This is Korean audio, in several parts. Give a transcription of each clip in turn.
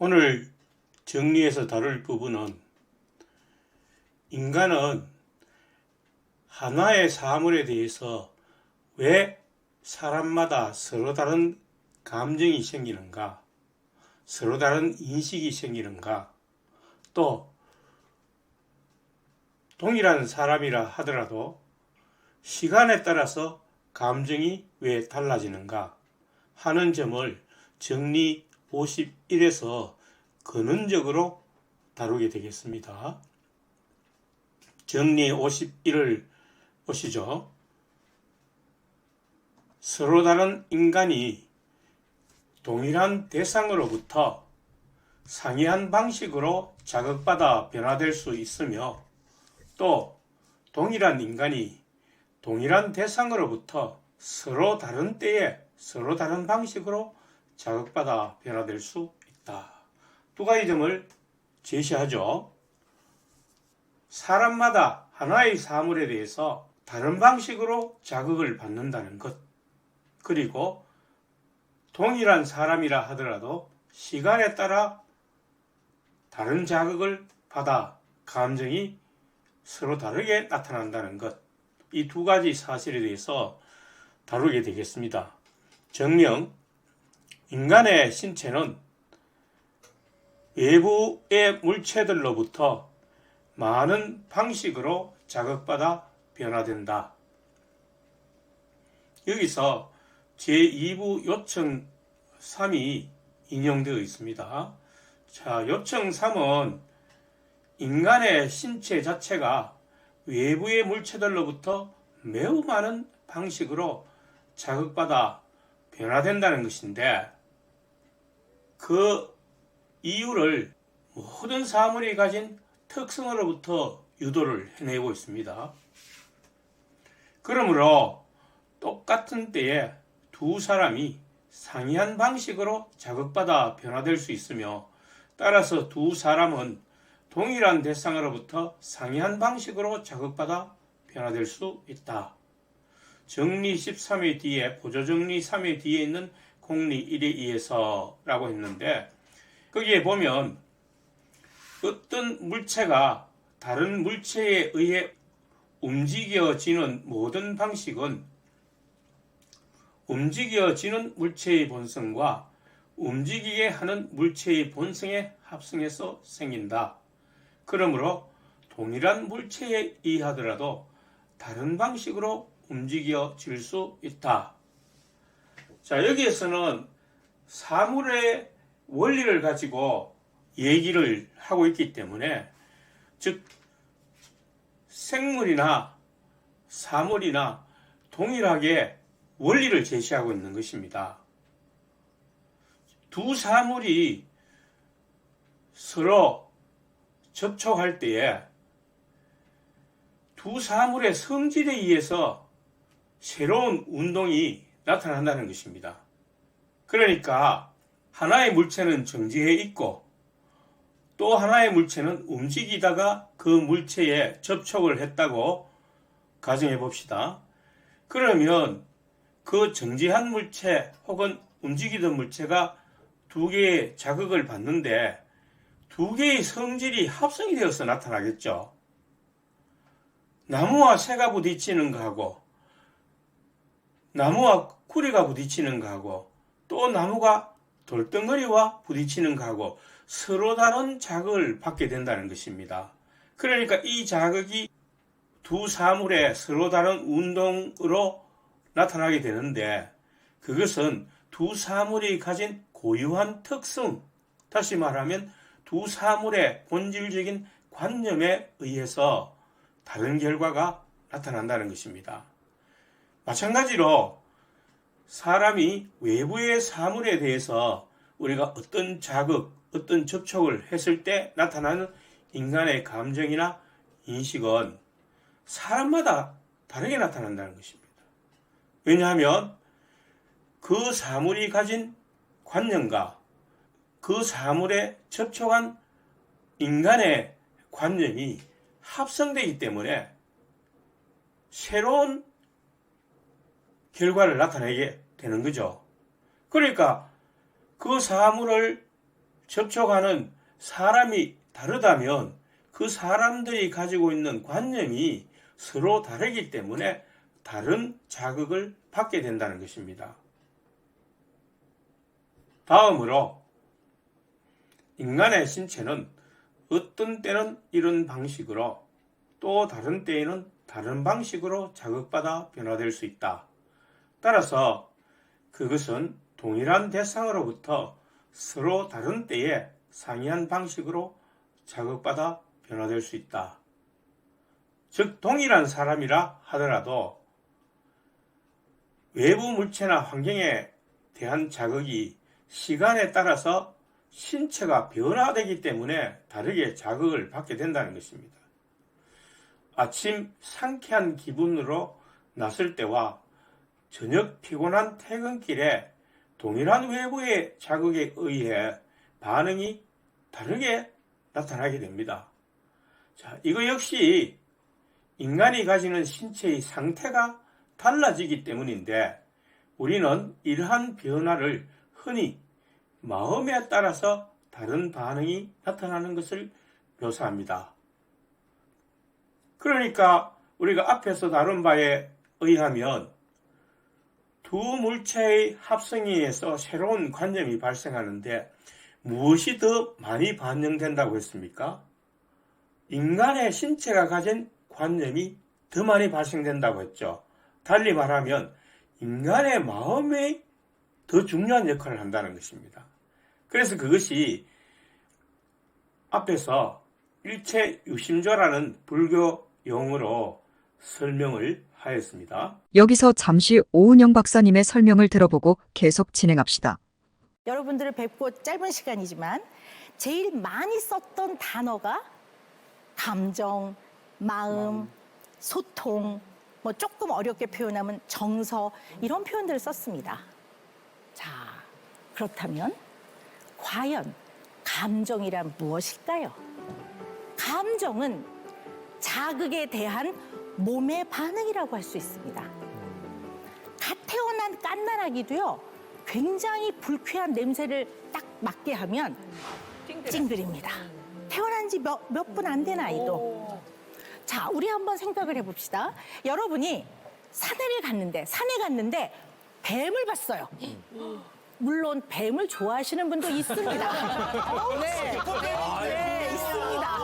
오늘 정리해서 다룰 부분은 인간은 하나의 사물에 대해서 왜 사람마다 서로 다른 감정이 생기는가, 서로 다른 인식이 생기는가, 또 동일한 사람이라 하더라도 시간에 따라서 감정이 왜 달라지는가 하는 점을 정리 51에서 근원적으로 다루게 되겠습니다. 정리 51을 보시죠. 서로 다른 인간이 동일한 대상으로부터 상이한 방식으로 자극받아 변화될 수 있으며, 또 동일한 인간이 동일한 대상으로부터 서로 다른 때에 서로 다른 방식으로 자극받아 변화될 수 있다. 두 가지 점을 제시하죠. 사람마다 하나의 사물에 대해서 다른 방식으로 자극을 받는다는 것, 그리고 동일한 사람이라 하더라도 시간에 따라 다른 자극을 받아 감정이 서로 다르게 나타난다는 것, 이 두 가지 사실에 대해서 다루게 되겠습니다. 정령, 인간의 신체는 외부의 물체들로부터 많은 방식으로 자극받아 변화된다. 여기서 제2부 요청 3이 인용되어 있습니다. 자, 요청 3은 인간의 신체 자체가 외부의 물체들로부터 매우 많은 방식으로 자극받아 변화된다는 것인데, 그 이유를 모든 사물이 가진 특성으로부터 유도를 해내고 있습니다. 그러므로 똑같은 때에 두 사람이 상이한 방식으로 자극받아 변화될 수 있으며, 따라서 두 사람은 동일한 대상으로부터 상이한 방식으로 자극받아 변화될 수 있다. 정리 13회 뒤에, 보조정리 3회 뒤에 있는 공리 1에 의해서 라고 했는데, 거기에 보면 어떤 물체가 다른 물체에 의해 움직여지는 모든 방식은 움직여지는 물체의 본성과 움직이게 하는 물체의 본성의 합성에서 생긴다. 그러므로 동일한 물체에 의하더라도 다른 방식으로 움직여질 수 있다. 자, 여기에서는 사물의 원리를 가지고 얘기를 하고 있기 때문에, 즉 생물이나 사물이나 동일하게 원리를 제시하고 있는 것입니다. 두 사물이 서로 접촉할 때에 두 사물의 성질에 의해서 새로운 운동이 나타난다는 것입니다. 그러니까 하나의 물체는 정지해 있고 또 하나의 물체는 움직이다가 그 물체에 접촉을 했다고 가정해 봅시다. 그러면 그 정지한 물체 혹은 움직이던 물체가 두 개의 자극을 받는데 두 개의 성질이 합성이 되어서 나타나겠죠. 나무와 새가 부딪히는 거하고 나무와 구리가 부딪히는 거하고 또 나무가 돌덩어리와 부딪히는 거하고 서로 다른 자극을 받게 된다는 것입니다. 그러니까 이 자극이 두 사물의 서로 다른 운동으로 나타나게 되는데, 그것은 두 사물이 가진 고유한 특성, 다시 말하면 두 사물의 본질적인 관념에 의해서 다른 결과가 나타난다는 것입니다. 마찬가지로 사람이 외부의 사물에 대해서 우리가 어떤 자극, 어떤 접촉을 했을 때 나타나는 인간의 감정이나 인식은 사람마다 다르게 나타난다는 것입니다. 왜냐하면 그 사물이 가진 관념과 그 사물에 접촉한 인간의 관념이 합성되기 때문에 새로운 결과를 나타내게 되는 거죠. 그러니까 그 사물을 접촉하는 사람이 다르다면 그 사람들이 가지고 있는 관념이 서로 다르기 때문에 다른 자극을 받게 된다는 것입니다. 다음으로 인간의 신체는 어떤 때는 이런 방식으로 또 다른 때에는 다른 방식으로 자극받아 변화될 수 있다. 따라서 그것은 동일한 대상으로부터 서로 다른 때에 상이한 방식으로 자극받아 변화될 수 있다. 즉 동일한 사람이라 하더라도 외부 물체나 환경에 대한 자극이 시간에 따라서 신체가 변화되기 때문에 다르게 자극을 받게 된다는 것입니다. 아침 상쾌한 기분으로 나설 때와 저녁 피곤한 퇴근길에 동일한 외부의 자극에 의해 반응이 다르게 나타나게 됩니다. 자, 이거 역시 인간이 가지는 신체의 상태가 달라지기 때문인데 우리는 이러한 변화를 흔히 마음에 따라서 다른 반응이 나타나는 것을 묘사합니다. 그러니까 우리가 앞에서 다룬 바에 의하면 두 물체의 합성에 의해서 새로운 관념이 발생하는데 무엇이 더 많이 반영된다고 했습니까? 인간의 신체가 가진 관념이 더 많이 발생된다고 했죠. 달리 말하면 인간의 마음이 더 중요한 역할을 한다는 것입니다. 그래서 그것이 앞에서 일체 유심조라는 불교 용어로 설명을 하였습니다. 여기서 잠시 오은영 박사님의 설명을 들어보고 계속 진행합시다. 여러분들을 뵙고 짧은 시간이지만 제일 많이 썼던 단어가 감정, 마음, 소통, 뭐 조금 어렵게 표현하면 정서 이런 표현들을 썼습니다. 자, 그렇다면 과연 감정이란 무엇일까요? 감정은 자극에 대한 몸의 반응이라고 할 수 있습니다. 갓 태어난 갓난아기도요, 굉장히 불쾌한 냄새를 딱 맡게 하면 찡그립니다. 태어난 지 몇 분 안 된 아이도. 자, 우리 한번 생각을 해봅시다. 여러분이 산에 갔는데 뱀을 봤어요. 물론 뱀을 좋아하시는 분도 있습니다. 네, 있습니다.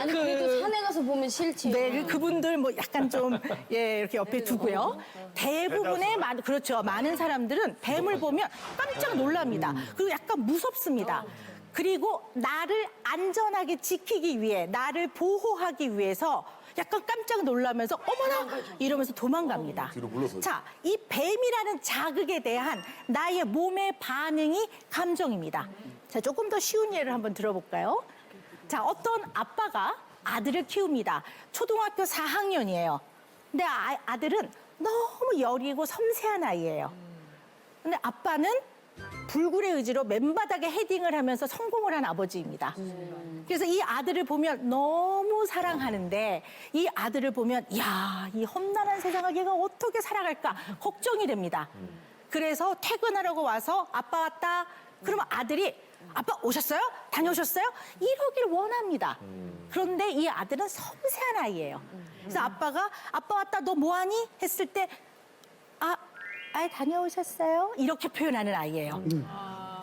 아니 그래도 산에 가서 보면 싫지. 네, 그분들 뭐 약간 좀 이렇게 옆에 두고요. 대부분의 그렇죠. 많은 사람들은 뱀을 보면 깜짝 놀랍니다. 그리고 약간 무섭습니다. 그리고 나를 안전하게 지키기 위해, 나를 보호하기 위해서 약간 깜짝 놀라면서 어머나 이러면서 도망갑니다. 자, 이 뱀이라는 자극에 대한 나의 몸의 반응이 감정입니다. 자, 조금 더 쉬운 예를 한번 들어볼까요? 자, 어떤 아빠가 아들을 키웁니다. 초등학교 4학년이에요. 근데 아들은 너무 여리고 섬세한 아이예요. 근데 아빠는 불굴의 의지로 맨바닥에 헤딩을 하면서 성공을 한 아버지입니다. 그래서 이 아들을 보면 너무 사랑하는데 이 아들을 보면 야, 이 험난한 세상을 얘가 어떻게 살아갈까 걱정이 됩니다. 그래서 퇴근하려고 와서 아빠 왔다. 그러면 아들이 아빠 오셨어요? 다녀오셨어요? 이러길 원합니다. 그런데 이 아들은 섬세한 아이예요. 그래서 아빠가 아빠 왔다 너 뭐하니? 했을 때 다녀오셨어요? 이렇게 표현하는 아이예요.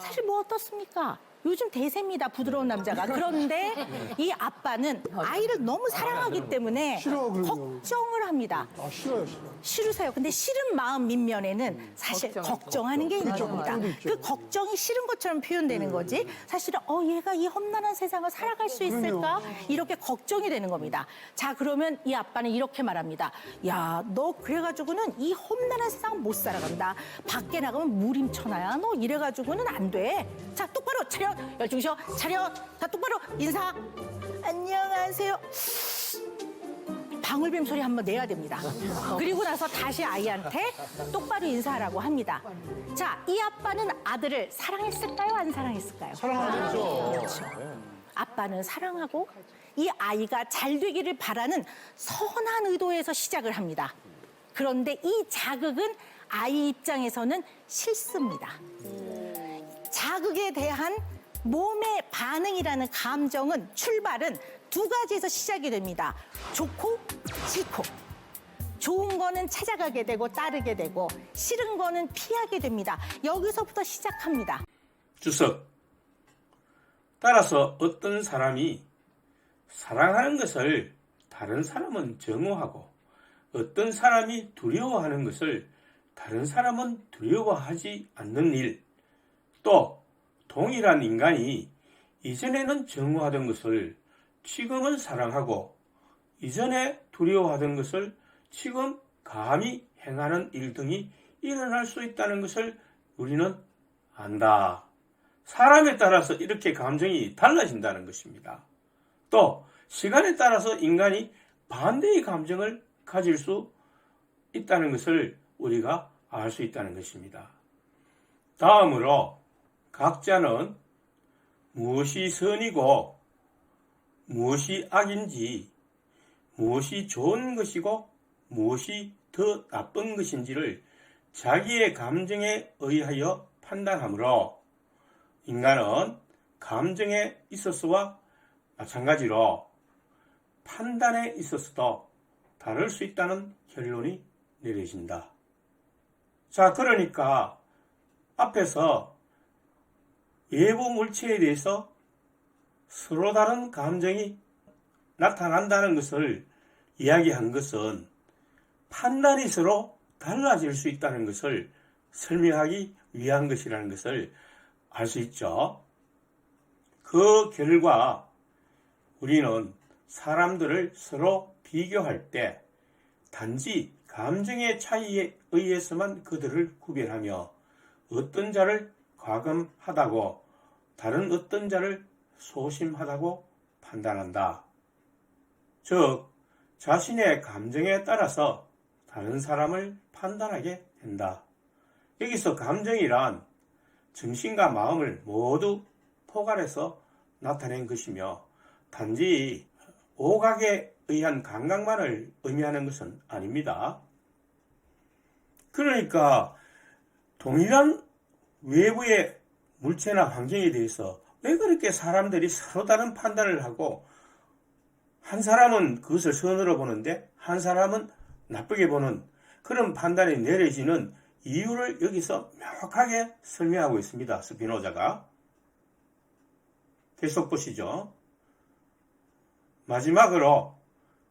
사실 뭐 어떻습니까? 요즘 대세입니다. 부드러운 남자가. 그런데 이 아빠는 아이를 너무 사랑하기 때문에 걱정을 합니다. 싫으세요. 근데 싫은 마음 밑면에는 사실 걱정하는 게 있는 겁니다. 그 걱정이 싫은 것처럼 표현되는 거지. 사실은 얘가 이 험난한 세상을 살아갈 수 있을까? 이렇게 걱정이 되는 겁니다. 자, 그러면 이 아빠는 이렇게 말합니다. 야, 너 그래가지고는 이 험난한 세상 못 살아간다. 밖에 나가면 무림천하야. 너 이래가지고는 안 돼. 자, 똑바로 차려. 열중셔. 차려. 자, 똑바로 인사. 안녕하세요. 방울뱀 소리 한번 내야 됩니다. 그리고 나서 다시 아이한테 똑바로 인사하라고 합니다. 자, 이 아빠는 아들을 사랑했을까요? 안 사랑했을까요? 사랑하죠. 그렇죠. 아빠는 사랑하고 이 아이가 잘 되기를 바라는 선한 의도에서 시작을 합니다. 그런데 이 자극은 아이 입장에서는 싫습니다. 자극에 대한 몸의 반응이라는 감정은 출발은 두 가지에서 시작이 됩니다. 좋고 싫고. 좋은 거는 찾아가게 되고 따르게 되고 싫은 거는 피하게 됩니다. 여기서부터 시작합니다. 주석. 따라서 어떤 사람이 사랑하는 것을 다른 사람은 증오하고 어떤 사람이 두려워하는 것을 다른 사람은 두려워하지 않는 일, 또 동일한 인간이 이전에는 증오하던 것을 지금은 사랑하고 이전에 두려워하던 것을 지금 감히 행하는 일 등이 일어날 수 있다는 것을 우리는 안다. 사람에 따라서 이렇게 감정이 달라진다는 것입니다. 또 시간에 따라서 인간이 반대의 감정을 가질 수 있다는 것을 우리가 알 수 있다는 것입니다. 다음으로 각자는 무엇이 선이고 무엇이 악인지, 무엇이 좋은 것이고 무엇이 더 나쁜 것인지를 자기의 감정에 의하여 판단하므로 인간은 감정에 있어서와 마찬가지로 판단에 있어서도 다를 수 있다는 결론이 내려진다. 자, 그러니까 앞에서 외부 물체에 대해서 서로 다른 감정이 나타난다는 것을 이야기한 것은 판단이 서로 달라질 수 있다는 것을 설명하기 위한 것이라는 것을 알 수 있죠. 그 결과 우리는 사람들을 서로 비교할 때 단지 감정의 차이에 의해서만 그들을 구별하며 어떤 자를 과감하다고 다른 어떤 자를 소심하다고 판단한다. 즉, 자신의 감정에 따라서 다른 사람을 판단하게 된다. 여기서 감정이란 정신과 마음을 모두 포괄해서 나타낸 것이며 단지 오각에 의한 감각만을 의미하는 것은 아닙니다. 그러니까 동일한 외부의 물체나 환경에 대해서 왜 그렇게 사람들이 서로 다른 판단을 하고 한 사람은 그것을 선으로 보는데 한 사람은 나쁘게 보는 그런 판단이 내려지는 이유를 여기서 명확하게 설명하고 있습니다. 스피노자가. 계속 보시죠. 마지막으로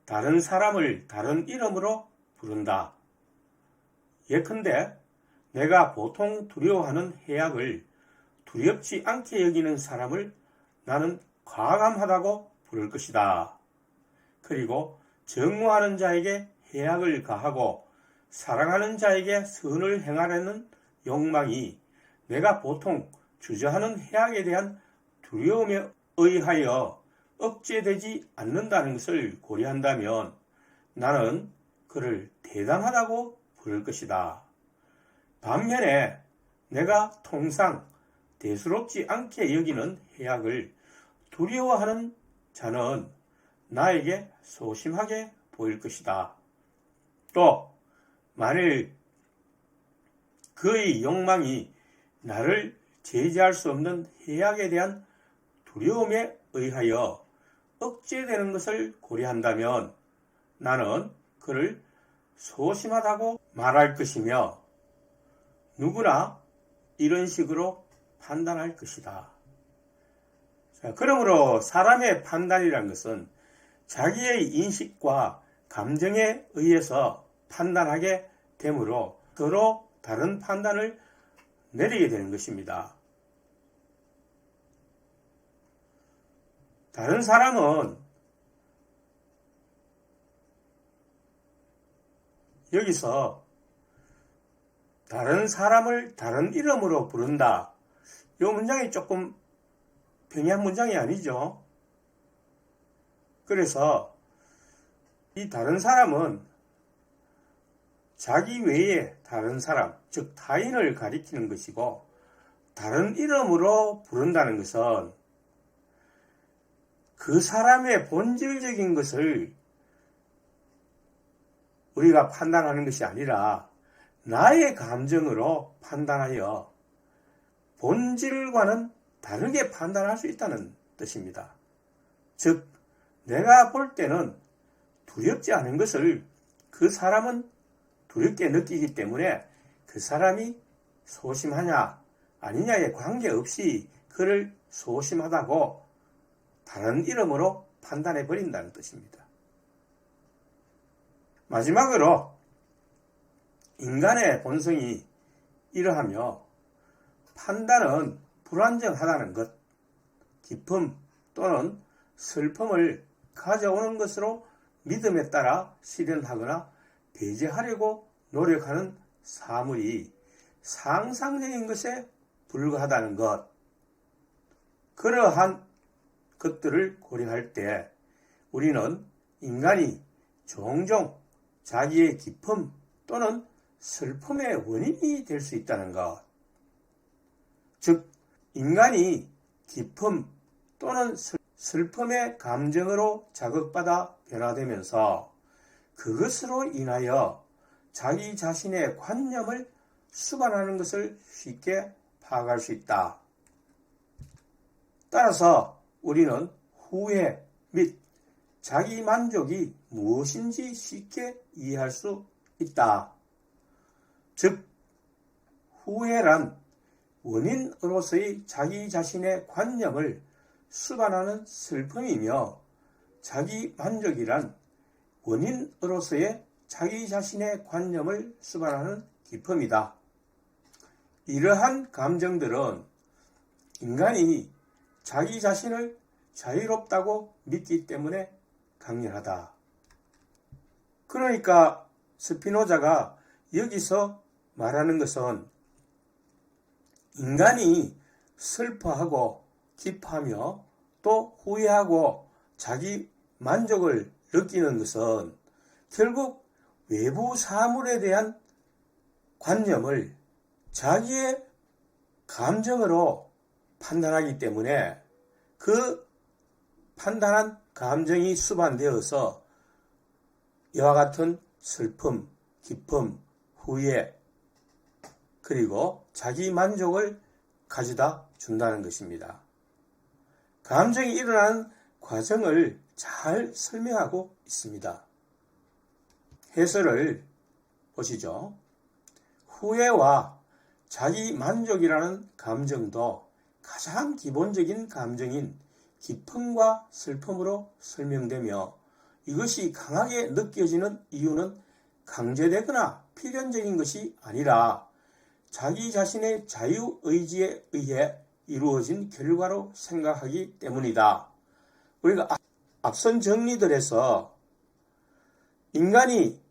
다른 사람을 다른 이름으로 부른다. 예컨대 내가 보통 두려워하는 해악을 두렵지 않게 여기는 사람을 나는 과감하다고 부를 것이다. 그리고 증오하는 자에게 해악을 가하고 사랑하는 자에게 선을 행하려는 욕망이 내가 보통 주저하는 해악에 대한 두려움에 의하여 억제되지 않는다는 것을 고려한다면 나는 그를 대단하다고 부를 것이다. 반면에 내가 통상 대수롭지 않게 여기는 해악을 두려워하는 자는 나에게 소심하게 보일 것이다. 또 만일 그의 욕망이 나를 제지할 수 없는 해악에 대한 두려움에 의하여 억제되는 것을 고려한다면 나는 그를 소심하다고 말할 것이며 누구나 이런 식으로 판단할 것이다. 자, 그러므로 사람의 판단이란 것은 자기의 인식과 감정에 의해서 판단하게 되므로 서로 다른 판단을 내리게 되는 것입니다. 다른 사람은 여기서 다른 사람을 다른 이름으로 부른다. 이 문장이 조금 평이한 문장이 아니죠. 그래서 이 다른 사람은 자기 외에 다른 사람, 즉 타인을 가리키는 것이고 다른 이름으로 부른다는 것은 그 사람의 본질적인 것을 우리가 판단하는 것이 아니라 나의 감정으로 판단하여 본질과는 다르게 판단할 수 있다는 뜻입니다. 즉, 내가 볼 때는 두렵지 않은 것을 그 사람은 두렵게 느끼기 때문에 그 사람이 소심하냐 아니냐에 관계없이 그를 소심하다고 다른 이름으로 판단해 버린다는 뜻입니다. 마지막으로 인간의 본성이 이러하며 판단은 불안정하다는 것, 기쁨 또는 슬픔을 가져오는 것으로 믿음에 따라 실현하거나 배제하려고 노력하는 사물이 상상적인 것에 불과하다는 것. 그러한 것들을 고려할 때 우리는 인간이 종종 자기의 기쁨 또는 슬픔의 원인이 될 수 있다는 것. 즉, 인간이 기쁨 또는 슬픔의 감정으로 자극받아 변화되면서 그것으로 인하여 자기 자신의 관념을 수반하는 것을 쉽게 파악할 수 있다. 따라서 우리는 후회 및 자기 만족이 무엇인지 쉽게 이해할 수 있다. 즉, 후회란 원인으로서의 자기 자신의 관념을 수반하는 슬픔이며 자기 만족이란 원인으로서의 자기 자신의 관념을 수반하는 기쁨이다. 이러한 감정들은 인간이 자기 자신을 자유롭다고 믿기 때문에 강렬하다. 그러니까 스피노자가 여기서 말하는 것은 인간이 슬퍼하고 기뻐하며 또 후회하고 자기 만족을 느끼는 것은 결국 외부 사물에 대한 관념을 자기의 감정으로 판단하기 때문에 그 판단한 감정이 수반되어서 이와 같은 슬픔, 기쁨, 후회, 그리고 자기 만족을 가져다 준다는 것입니다. 감정이 일어나는 과정을 잘 설명하고 있습니다. 해설을 보시죠. 후회와 자기 만족이라는 감정도 가장 기본적인 감정인 기쁨과 슬픔으로 설명되며 이것이 강하게 느껴지는 이유는 강제되거나 필연적인 것이 아니라 자기 자신의 자유의지에 의해 이루어진 결과로 생각하기 때문이다. 우리가 앞선 정리들에서 인간이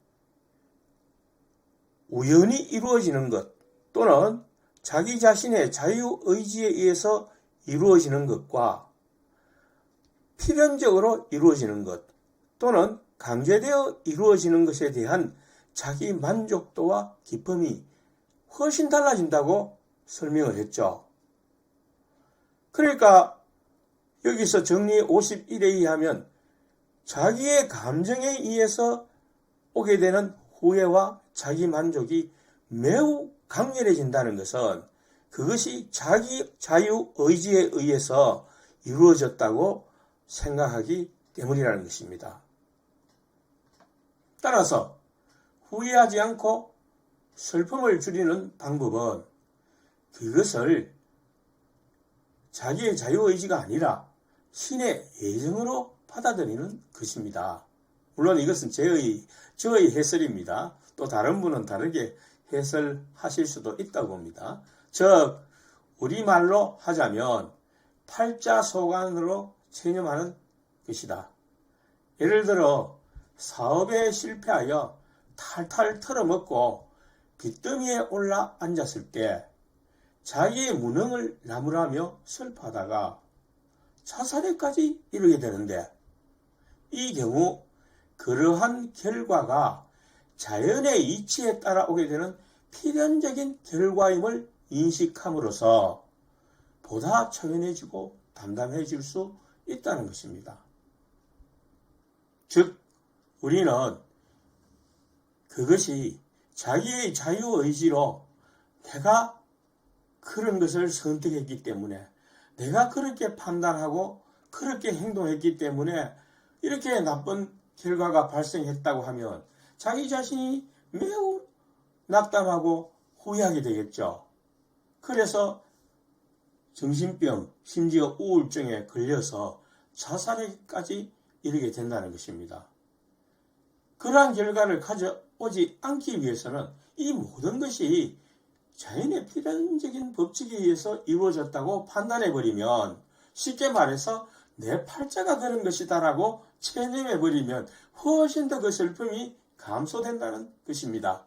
우연히 이루어지는 것 또는 자기 자신의 자유의지에 의해서 이루어지는 것과 필연적으로 이루어지는 것 또는 강제되어 이루어지는 것에 대한 자기 만족도와 기쁨이 훨씬 달라진다고 설명을 했죠. 그러니까 여기서 정리 51에 의하면 자기의 감정에 의해서 오게 되는 후회와 자기 만족이 매우 강렬해진다는 것은 그것이 자기 자유의지에 의해서 이루어졌다고 생각하기 때문이라는 것입니다. 따라서 후회하지 않고 슬픔을 줄이는 방법은 그것을 자기의 자유의지가 아니라 신의 예정으로 받아들이는 것입니다. 물론 이것은 저의 해설입니다. 또 다른 분은 다르게 해설하실 수도 있다고 봅니다. 즉 우리말로 하자면 팔자소관으로 체념하는 것이다. 예를 들어 사업에 실패하여 탈탈 털어먹고 빚더미에 올라 앉았을 때 자기의 무능을 나무라며 슬퍼하다가 자살에까지 이르게 되는데 이 경우 그러한 결과가 자연의 이치에 따라 오게 되는 필연적인 결과임을 인식함으로써 보다 초연해지고 담담해질 수 있다는 것입니다. 즉 우리는 그것이 자기의 자유의지로 내가 그런 것을 선택했기 때문에, 내가 그렇게 판단하고 그렇게 행동했기 때문에 이렇게 나쁜 결과가 발생했다고 하면 자기 자신이 매우 낙담하고 후회하게 되겠죠. 그래서 정신병, 심지어 우울증에 걸려서 자살에까지 이르게 된다는 것입니다. 그러한 결과를 가져오지 않기 위해서는 이 모든 것이 자연의 필연적인 법칙에 의해서 이루어졌다고 판단해버리면, 쉽게 말해서 내 팔자가 그런 것이다라고 체념해버리면 훨씬 더 그 슬픔이 감소된다는 것입니다.